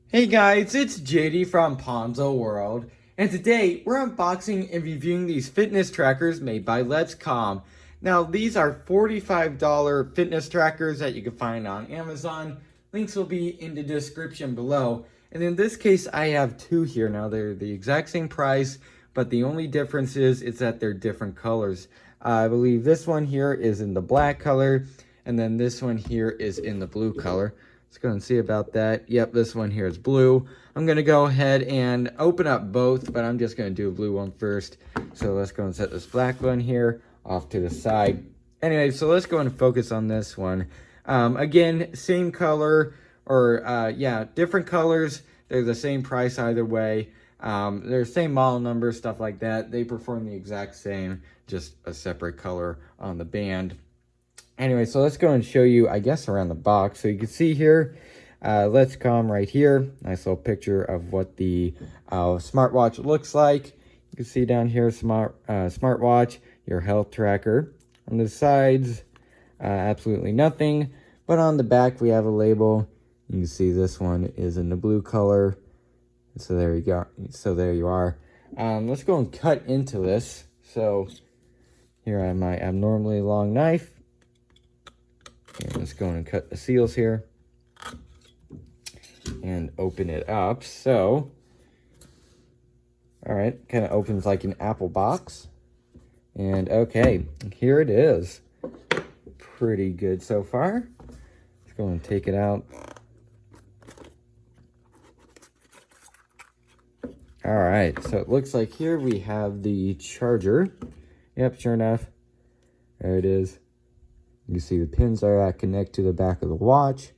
Hey guys, it's JD from Ponzo World, and today we're unboxing and reviewing these fitness trackers made by Letscom. Now, these are $45 fitness trackers that you can find on Amazon. Links will be in the description below. And in this case, I have two here. Now, they're the exact same price, but the only difference is that they're different colors. I believe this one here is in the black color, and then this one here is in the blue color. Let's go and see about that. Yep, this one here is blue. I'm going to go ahead and open up both, but I'm just going to do a blue one first. So let's go and set this black one here off to the side. Anyway, so let's go and focus on this one. Again, same color, or yeah, different colors. They're the same price either way. They're same model number, stuff like that. They perform the exact same, just a separate color on the band. Anyway, so let's go and show you, I guess, around the box. So you can see here, Letscom right here. Nice little picture of what the smartwatch looks like. You can see down here, smartwatch, your health tracker. On the sides, absolutely nothing. But on the back, we have a label. You can see this one is in the blue color. So there you go. So there you are. Let's go and cut into this. So here I have my abnormally long knife. Here, let's go and cut the seals here and open it up. So, all right, kind of opens like an Apple box. And okay, here it is. Pretty good so far. Let's go and take it out. All right, so it looks like here we have the charger. Yep, sure enough, there it is. You see the pins are that connect to the back of the watch.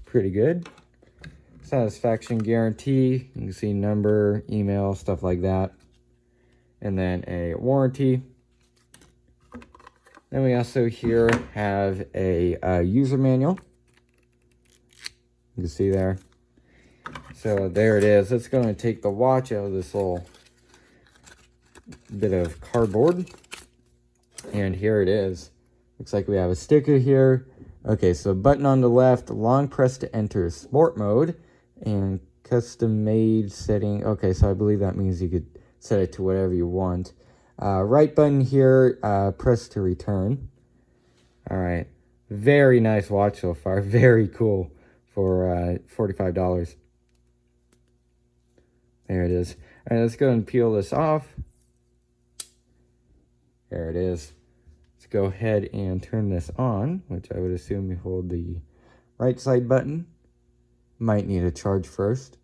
Pretty good. Satisfaction guarantee. You can see number, email, stuff like that. And then a warranty. Then we also here have a user manual. You can see there. So there it is. Let's go and take the watch out of this little bit of cardboard. And here it is. Looks like we have a sticker here. Okay, so button on the left, long press to enter sport mode, and custom made setting. Okay, so I believe that means you could set it to whatever you want. Right button here, press to return. All right, very nice watch so far. Very cool for $45. There it is. All right, let's go and peel this off. There it is. Let's go ahead and turn this on, which I would assume you hold the right side button. Might need a charge first.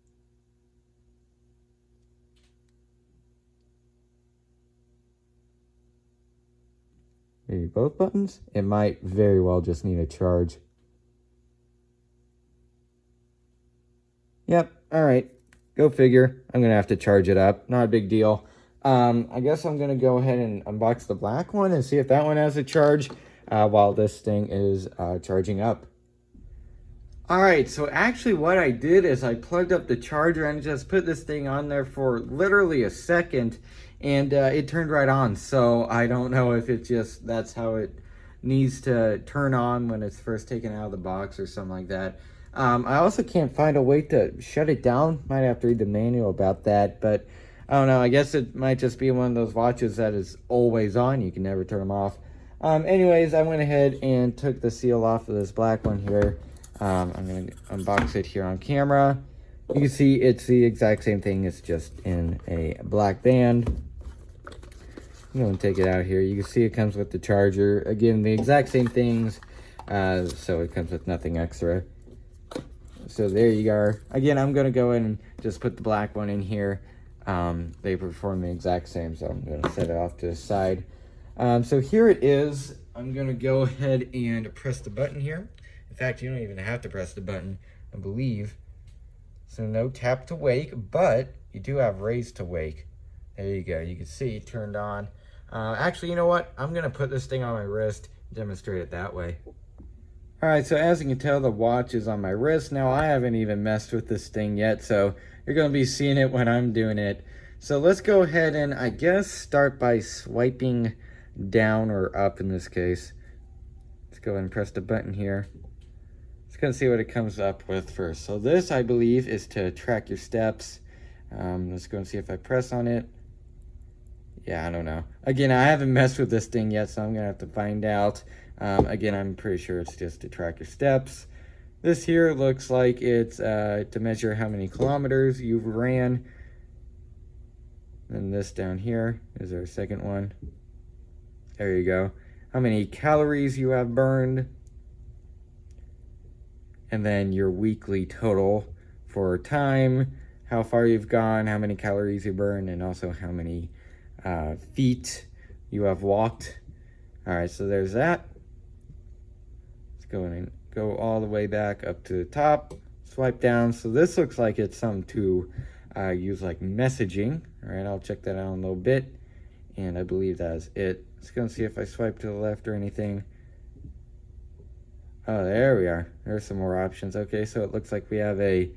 Maybe both buttons? It might very well just need a charge. Yep, all right. Go figure. I'm going to have to charge it up. Not a big deal. I guess I'm going to go ahead and unbox the black one and see if that one has a charge while this thing is charging up. Alright, so actually what I did is I plugged up the charger and just put this thing on there for literally a second, and it turned right on. So I don't know if it just, that's how it needs to turn on when it's first taken out of the box or something like that. I also can't find a way to shut it down. Might have to read the manual about that, but I don't know. I guess it might just be one of those watches that is always on. You can never turn them off. Anyways, I went ahead and took the seal off of this black one here. I'm going to unbox it here on camera. You can see it's the exact same thing. It's just in a black band. I'm going to take it out here. You can see it comes with the charger. Again, the exact same things. So it comes with nothing extra. So there you are. Again, I'm going to go in and just put the black one in here. They perform the exact same, so I'm going to set it off to the side. So here it is. I'm going to go ahead and press the button here. In fact, you don't even have to press the button, I believe. So no tap to wake, but you do have raise to wake. There you go. You can see it turned on. Actually, you know what? I'm going to put this thing on my wrist and demonstrate it that way. Alright, so as you can tell, the watch is on my wrist. Now, I haven't even messed with this thing yet, so you're going to be seeing it when I'm doing it. So let's go ahead and, I guess, start by swiping down or up in this case. Let's go ahead and press the button here. Let's go and see what it comes up with first. So this, I believe, is to track your steps. Let's go and see if I press on it. Yeah, I don't know. Again, I haven't messed with this thing yet, so I'm going to have to find out. Again, I'm pretty sure it's just to track your steps. This here looks like it's to measure how many kilometers you've ran. And this down here is our second one. There you go. How many calories you have burned. And then your weekly total for time, how far you've gone, how many calories you burned, and also how many feet you have walked. All right, so there's that. Let's go in and go all the way back up to the top, swipe down. So this looks like it's something to use like messaging. All right, I'll check that out in a little bit. And I believe that's it. Let's go and see if I swipe to the left or anything. Oh, there we are. There's some more options. Okay, so it looks like we have a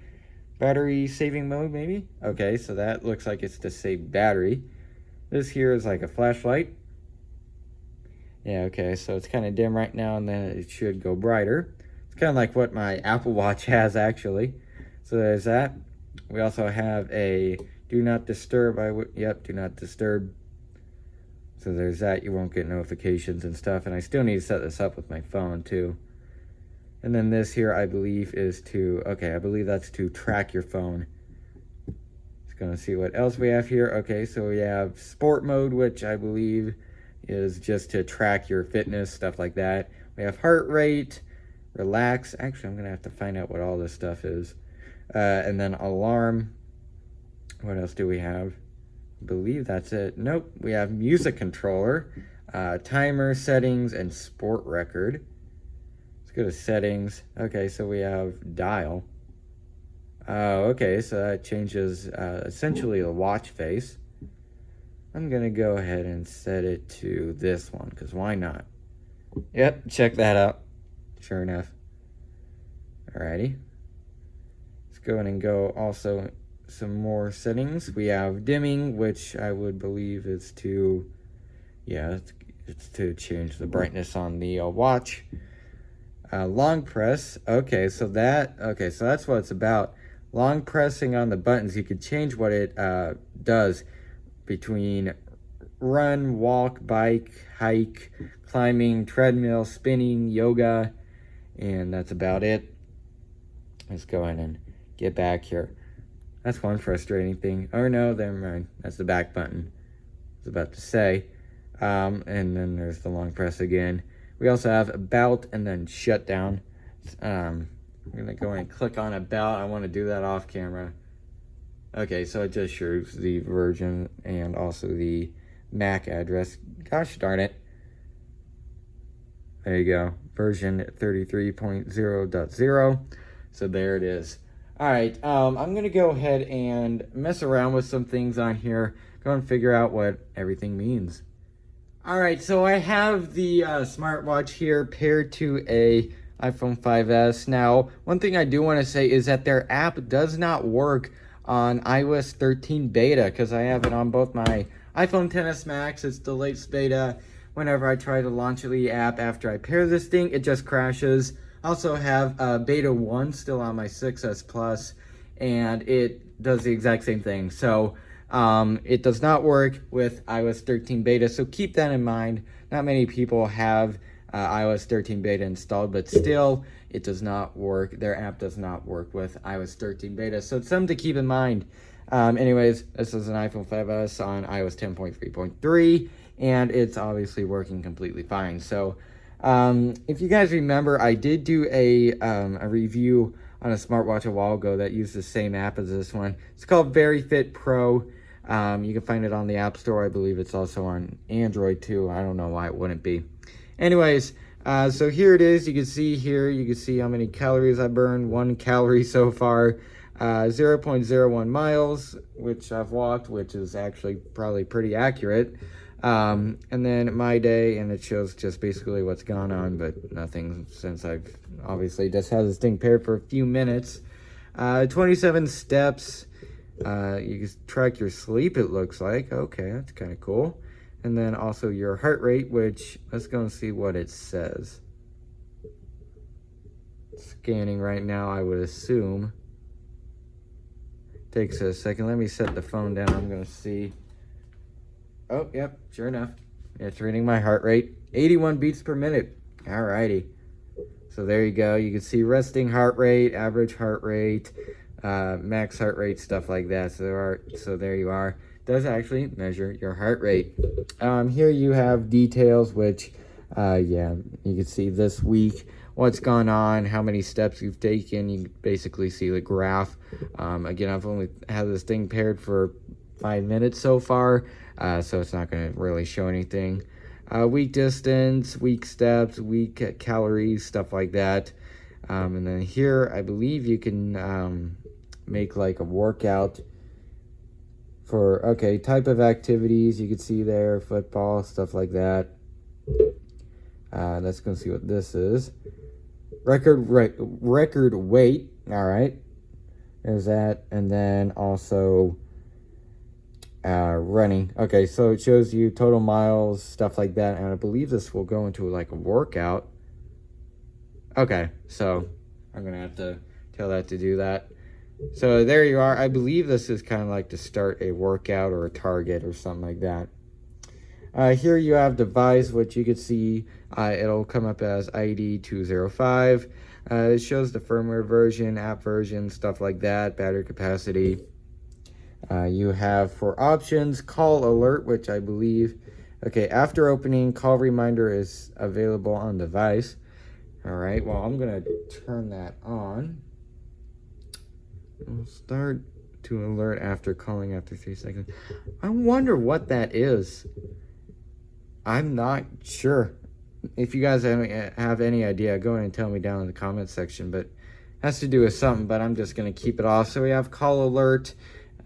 battery saving mode, maybe? Okay, so that looks like it's to save battery. This here is like a flashlight. Yeah, okay, so it's kind of dim right now, and then it should go brighter. It's kind of like what my Apple Watch has, actually. So there's that. We also have a do not disturb. Yep, do not disturb. So there's that. You won't get notifications and stuff. And I still need to set this up with my phone, too. And then this here, I believe, is to, okay, I believe that's to track your phone. Just gonna see what else we have here. Okay, so we have sport mode, which I believe is just to track your fitness, stuff like that. We have heart rate, relax. Actually, I'm gonna have to find out what all this stuff is. And then alarm. What else do we have? I believe that's it. Nope, we have music controller, timer, settings, and sport record. Go to settings. Okay, so we have dial. Okay, so that changes essentially the watch face. I'm gonna go ahead and set it to this one, because why not? Yep, check that out. Sure enough. Alrighty. Let's go ahead and go also some more settings. We have dimming, which I would believe is to, yeah, it's to change the brightness on the watch. Long press. Okay, so that's what it's about. Long pressing on the buttons, you could change what it does between run, walk, bike, hike, climbing, treadmill, spinning, yoga, and that's about it. Let's go in and get back here. That's one frustrating thing. Oh no, never mind. That's the back button. I was about to say. And then there's the long press again. We also have about and then shut down. I'm going to go and click on about. I want to do that off camera. Okay, so it just shows the version and also the MAC address. Gosh darn it. There you go. Version 33.0.0. So there it is. Alright, I'm going to go ahead and mess around with some things on here. Go and figure out what everything means. Alright, so I have the smartwatch here paired to a iPhone 5S. Now, one thing I do want to say is that their app does not work on iOS 13 beta, because I have it on both my iPhone XS Max. It's the latest beta. Whenever I try to launch the app after I pair this thing, it just crashes. I also have beta 1 still on my 6S Plus, and it does the exact same thing. So it does not work with iOS 13 beta, so keep that in mind. Not many people have iOS 13 beta installed, but still, it does not work. Their app does not work with iOS 13 beta, so it's something to keep in mind. Anyways, this is an iPhone 5S on iOS 10.3.3, and it's obviously working completely fine. So if you guys remember, I did do a review on a smartwatch a while ago that used the same app as this one. It's called VeryFit Pro. You can find it on the App Store. I believe it's also on Android too. I don't know why it wouldn't be. Anyways, so here it is. You can see how many calories I burned. 1 calorie so far. 0.01 miles, which I've walked, which is actually probably pretty accurate. And then my day, and it shows just basically what's gone on, but nothing since I've obviously just had this thing paired for a few minutes. 27 steps. You can track your sleep, it looks like. Okay, that's kind of cool. And then also your heart rate, which, let's go and see what it says. Scanning right now, I would assume. Takes a second. Let me set the phone down. I'm going to see. Oh, yep, sure enough. It's reading my heart rate. 81 beats per minute. Alrighty. So there you go. You can see resting heart rate, average heart rate, max heart rate, stuff like that. So there you are. Does actually measure your heart rate. Here you have details, which, yeah, you can see this week, what's gone on, how many steps you've taken. You can basically see the graph. Again, I've only had this thing paired for 5 minutes so far, so it's not going to really show anything. Week distance, week steps, week calories, stuff like that. And then here, I believe you can make like a workout for, okay, type of activities. You can see there, football, stuff like that. Let's go see what this is. Record weight. All right, there's that. And then also running. Okay, so it shows you total miles, stuff like that, and I believe this will go into like a workout. Okay, so I'm gonna have to tell that to do that. So there you are. I believe this is kind of like to start a workout or a target or something like that. Here you have device, which you can see it'll come up as ID205. It shows the firmware version, app version, stuff like that, battery capacity. You have for options, call alert, which I believe, okay, after opening, call reminder is available on device. All right, well, I'm going to turn that on. It'll start to alert after calling after 3 seconds. I wonder what that is. I'm not sure. If you guys have any idea, go ahead and tell me down in the comments section, but it has to do with something, but I'm just going to keep it off. So we have call alert,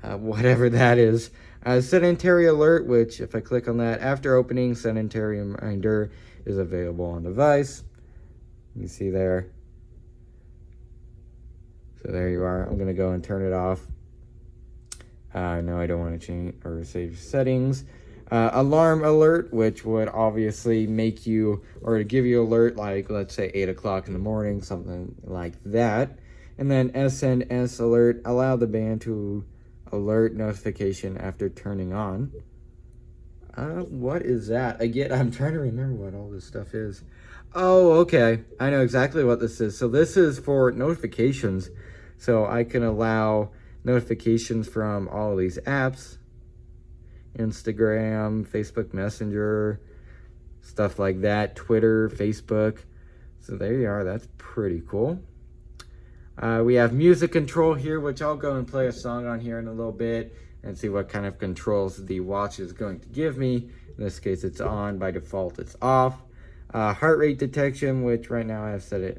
whatever that is. Sedentary alert, which if I click on that, after opening, sedentary reminder is available on device. You see there. So there you are. I'm going to go and turn it off. No, I don't want to change or save settings. Alarm alert, which would obviously make you, or give you alert, like let's say 8 o'clock in the morning, something like that. And then SNS alert, allow the band to alert notification after turning on. What is that? Again, I'm trying to remember what all this stuff is. Oh, okay. I know exactly what this is. So this is for notifications. So I can allow notifications from all of these apps. Instagram, Facebook Messenger, stuff like that. Twitter, Facebook. So there you are. That's pretty cool. We have music control here, which I'll go and play a song on here in a little bit and see what kind of controls the watch is going to give me. In this case, it's on. By default, it's off. Heart rate detection, which right now I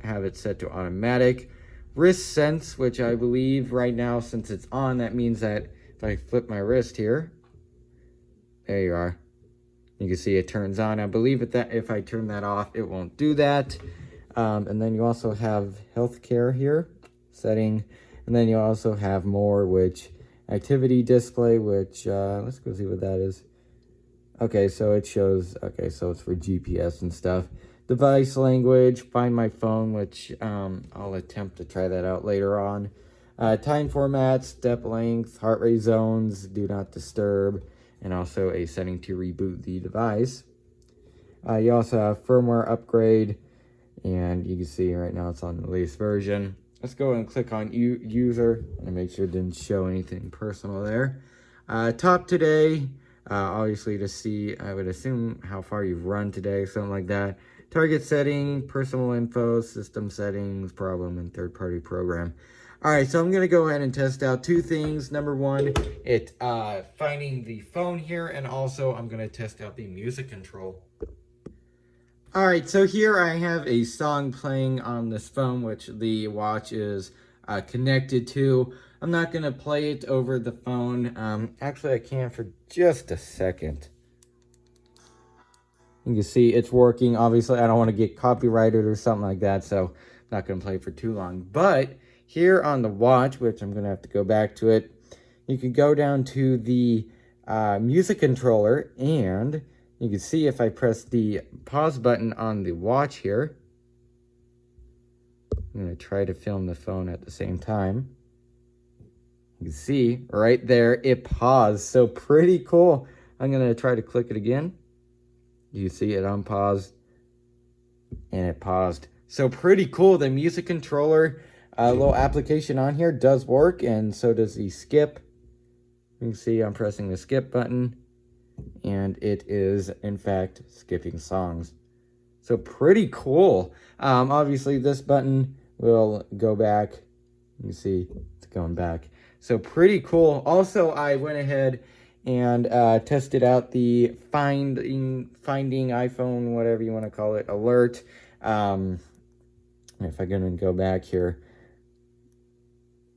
have it set to automatic. Wrist sense, which I believe right now, since it's on, that means that if I flip my wrist here, there you are. You can see it turns on. I believe that if I turn that off, it won't do that. And then you also have healthcare here, setting. And then you also have more, which activity display, which let's go see what that is. Okay, so it shows, okay, so it's for GPS and stuff. Device language, find my phone, which I'll attempt to try that out later on. Time format, step length, heart rate zones, do not disturb, and also a setting to reboot the device. You also have firmware upgrade, and you can see right now it's on the latest version. Let's go and click on user and make sure it didn't show anything personal there. Top today, obviously to see, I would assume how far you've run today, something like that. Target setting, personal info, system settings, problem, and third-party program. All right, so I'm going to go ahead and test out two things. Number one, finding the phone here, and also I'm going to test out the music control. All right, so here I have a song playing on this phone, which the watch is connected to. I'm not going to play it over the phone. Actually, I can for just a second. You can see it's working. Obviously, I don't want to get copyrighted or something like that, so I'm not going to play for too long. But here on the watch, which I'm going to have to go back to it, you can go down to the music controller, and you can see if I press the pause button on the watch here. I'm going to try to film the phone at the same time. You can see right there, it paused. So pretty cool. I'm going to try to click it again. You see it unpaused and it paused. So pretty cool. The music controller little application on here does work, and so does the skip. You can see I'm pressing the skip button and it is in fact skipping songs. So pretty cool. Obviously this button will go back. You can see it's going back. So pretty cool. Also, I went ahead and tested out the finding iPhone, whatever you want to call it, alert. If I go back here,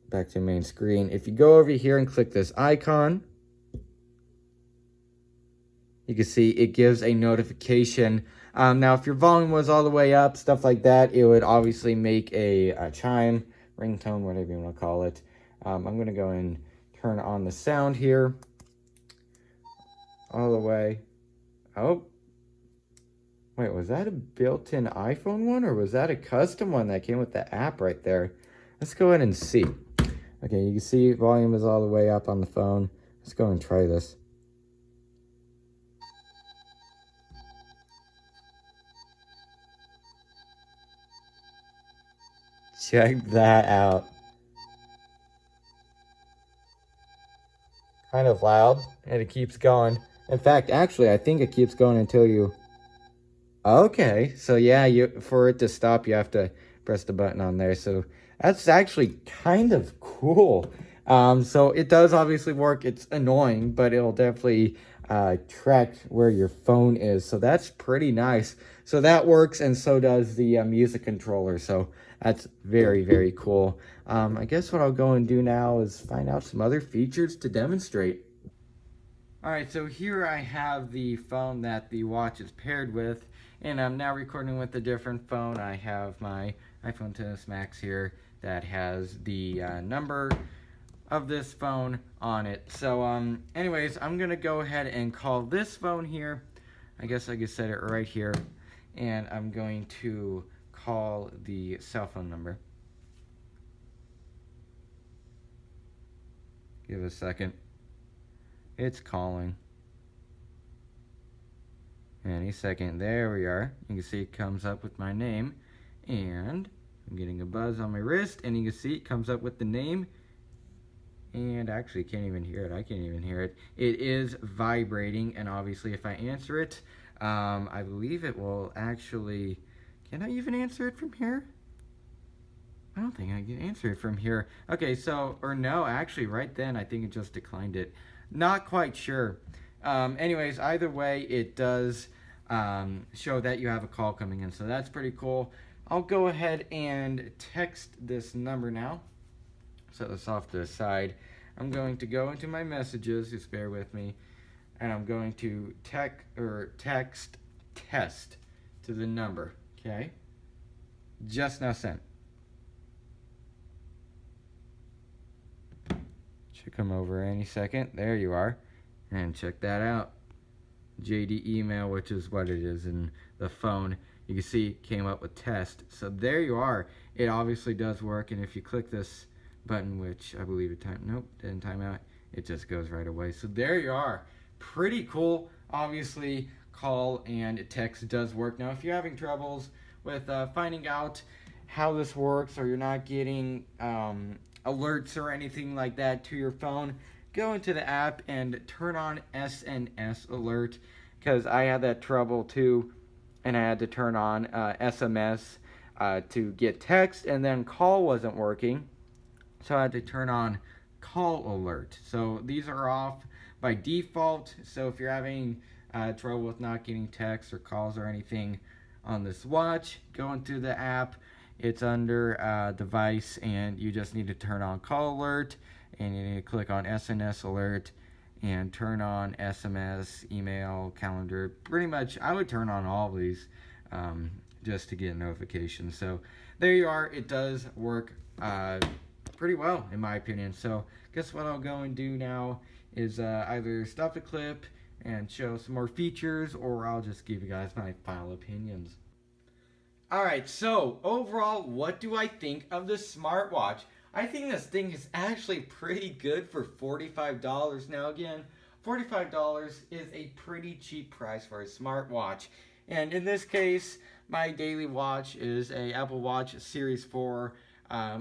back to the main screen. If you go over here and click this icon, you can see it gives a notification. Now, if your volume was all the way up, stuff like that, it would obviously make a chime, ringtone, whatever you want to call it. I'm going to go and turn on the sound here all the way. Oh, wait, was that a built-in iPhone one, or was that a custom one that came with the app right there? Let's go ahead and see. Okay, you can see volume is all the way up on the phone. Let's go and try this. Check that out. Kind of loud, and it keeps going. In fact, actually, I think it keeps going until you... Okay, so yeah, for it to stop, you have to press the button on there. So that's actually kind of cool. So it does obviously work. It's annoying, but it'll definitely track where your phone is. So that's pretty nice. So that works, and so does the music controller. So that's very, very cool. I guess what I'll go and do now is find out some other features to demonstrate. Alright, so here I have the phone that the watch is paired with, and I'm now recording with a different phone. I have my iPhone XS Max here that has the number of this phone on it. So anyways, I'm gonna go ahead and call this phone here. I guess I could set it right here, and I'm going to call the cell phone number. Give it a second. It's calling. Any second. There we are. You can see it comes up with my name, and I'm getting a buzz on my wrist, and you can see it comes up with the name. And actually, can't even hear it. I can't even hear it. It is vibrating, and obviously, if I answer it, I believe it will actually. Can I even answer it from here? I don't think I can answer it from here. Okay, so, or no, actually, right then, I think it just declined it. Not quite sure. Anyways, either way, it does show that you have a call coming in, so that's pretty cool. I'll go ahead and text this number now. Set this off to the side. I'm going to go into my messages, just bear with me, and I'm going to text test to the number, okay? Just now sent. Should come over any second. There you are. And check that out. JD email, which is what it is in the phone. You can see it came up with test. So there you are. It obviously does work, and if you click this button, which I believe it didn't time out, it just goes right away. So there you are. Pretty cool. Obviously, call and text does work. Now, if you're having troubles with finding out how this works, or you're not getting alerts or anything like that to your phone, go into the app and turn on SNS alert, because I had that trouble too, and I had to turn on SMS to get text, and then call wasn't working, so I had to turn on call alert. So these are off by default. So if you're having trouble with not getting texts or calls or anything on this watch, go into the app. It's under device, and you just need to turn on call alert, and you need to click on SNS alert, and turn on SMS, email, calendar. Pretty much, I would turn on all of these just to get notifications. So there you are. It does work pretty well, in my opinion. So guess what I'll go and do now is either stop the clip and show some more features, or I'll just give you guys my final opinions. Alright, so overall, what do I think of this smartwatch? I think this thing is actually pretty good for $45. Now again, $45 is a pretty cheap price for a smartwatch. And in this case, my daily watch is a Apple Watch Series 4.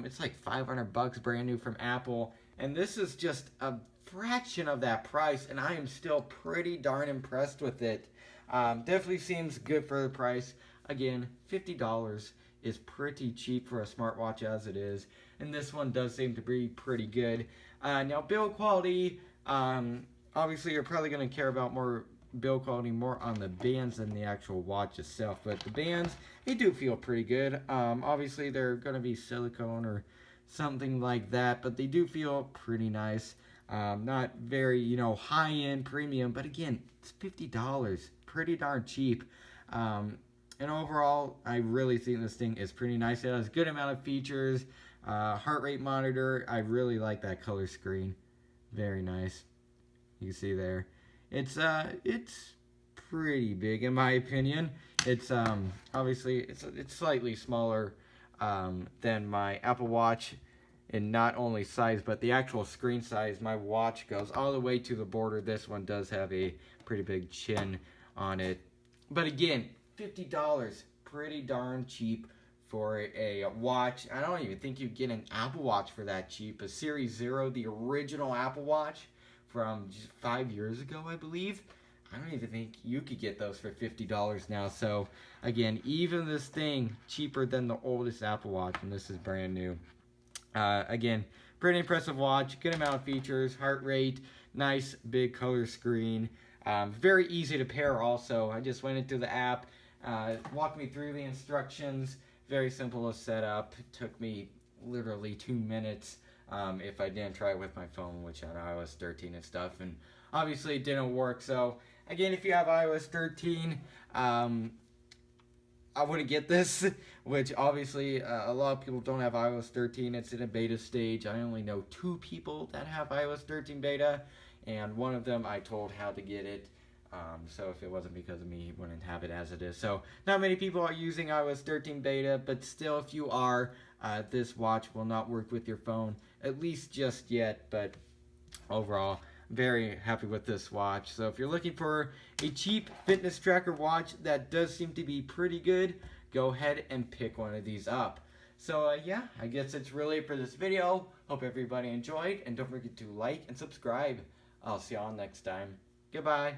It's like $500 brand new from Apple. And this is just a fraction of that price, and I am still pretty darn impressed with it. Definitely seems good for the price. Again, $50 is pretty cheap for a smartwatch as it is, and this one does seem to be pretty good. Now, build quality, obviously you're probably going to care about more build quality more on the bands than the actual watch itself, but the bands, they do feel pretty good. Obviously they're going to be silicone or something like that, but they do feel pretty nice. Not very, high-end premium, but again, it's $50, pretty darn cheap. And overall, I really think this thing is pretty nice. It has a good amount of features. Heart rate monitor, I really like that color screen. Very nice. You can see there. It's pretty big in my opinion. It's obviously it's slightly smaller than my Apple Watch in not only size but the actual screen size. My watch goes all the way to the border. This one does have a pretty big chin on it. But again, $50, pretty darn cheap for a watch. I don't even think you'd get an Apple Watch for that cheap. A Series 0, the original Apple Watch from just 5 years ago, I believe. I don't even think you could get those for $50 now. So again, even this thing cheaper than the oldest Apple Watch, and this is brand new. Again, pretty impressive watch, good amount of features, heart rate, nice big color screen. Very easy to pair also. I just went into the app, walked me through the instructions. Very simple to set up. It took me literally 2 minutes if I didn't try it with my phone, which had iOS 13 and stuff. And obviously it didn't work. So again, if you have iOS 13, I wouldn't get this, which obviously a lot of people don't have iOS 13. It's in a beta stage. I only know 2 people that have iOS 13 beta, and one of them I told how to get it. So if it wasn't because of me, he wouldn't have it as it is. So not many people are using iOS 13 beta, but still, if you are, this watch will not work with your phone, at least just yet. But overall, very happy with this watch. So if you're looking for a cheap fitness tracker watch that does seem to be pretty good, go ahead and pick one of these up. So yeah, I guess it's really it for this video. Hope everybody enjoyed, and don't forget to like and subscribe. I'll see y'all next time. Goodbye.